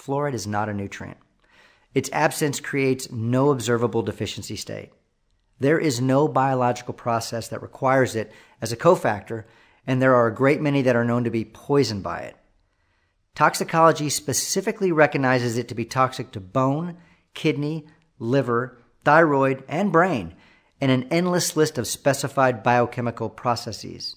fluoride is not a nutrient. Its absence creates no observable deficiency state. There is no biological process that requires it as a cofactor, and there are a great many that are known to be poisoned by it. Toxicology specifically recognizes it to be toxic to bone, kidney, liver, thyroid, and brain, and an endless list of specified biochemical processes.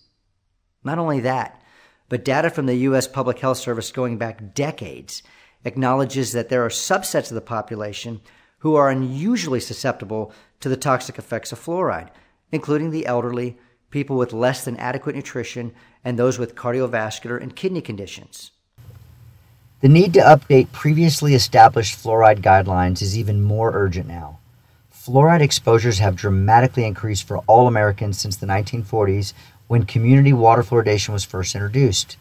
Not only that, but data from the U.S. Public Health Service going back decades acknowledges that there are subsets of the population who are unusually susceptible to the toxic effects of fluoride, including the elderly, people with less than adequate nutrition, and those with cardiovascular and kidney conditions. The need to update previously established fluoride guidelines is even more urgent now. Fluoride exposures have dramatically increased for all Americans since the 1940s, when community water fluoridation was first introduced.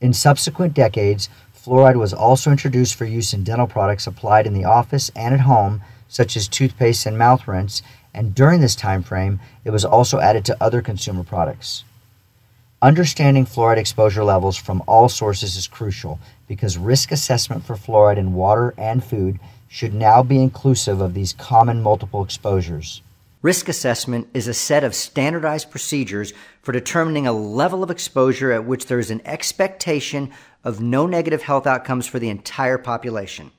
In subsequent decades, fluoride was also introduced for use in dental products applied in the office and at home, such as toothpaste and mouth rinse, and during this time frame, it was also added to other consumer products. Understanding fluoride exposure levels from all sources is crucial because risk assessment for fluoride in water and food should now be inclusive of these common multiple exposures. Risk assessment is a set of standardized procedures for determining a level of exposure at which there is an expectation of no negative health outcomes for the entire population.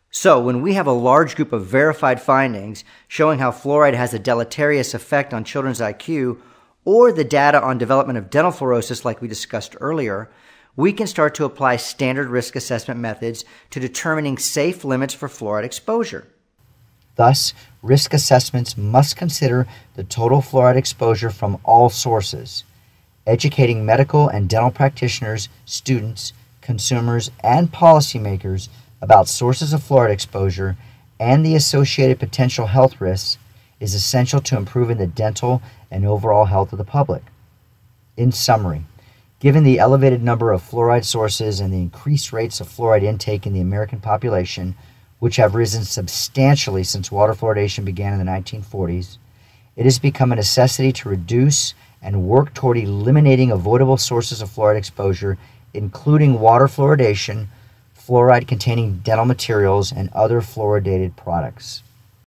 So, when we have a large group of verified findings showing how fluoride has a deleterious effect on children's IQ, or the data on development of dental fluorosis like we discussed earlier, we can start to apply standard risk assessment methods to determining safe limits for fluoride exposure. Thus, risk assessments must consider the total fluoride exposure from all sources. Educating medical and dental practitioners, students, consumers, and policymakers about sources of fluoride exposure and the associated potential health risks is essential to improving the dental and overall health of the public. In summary, given the elevated number of fluoride sources and the increased rates of fluoride intake in the American population, which have risen substantially since water fluoridation began in the 1940s, it has become a necessity to reduce and work toward eliminating avoidable sources of fluoride exposure, including water fluoridation, fluoride-containing dental materials, and other fluoridated products.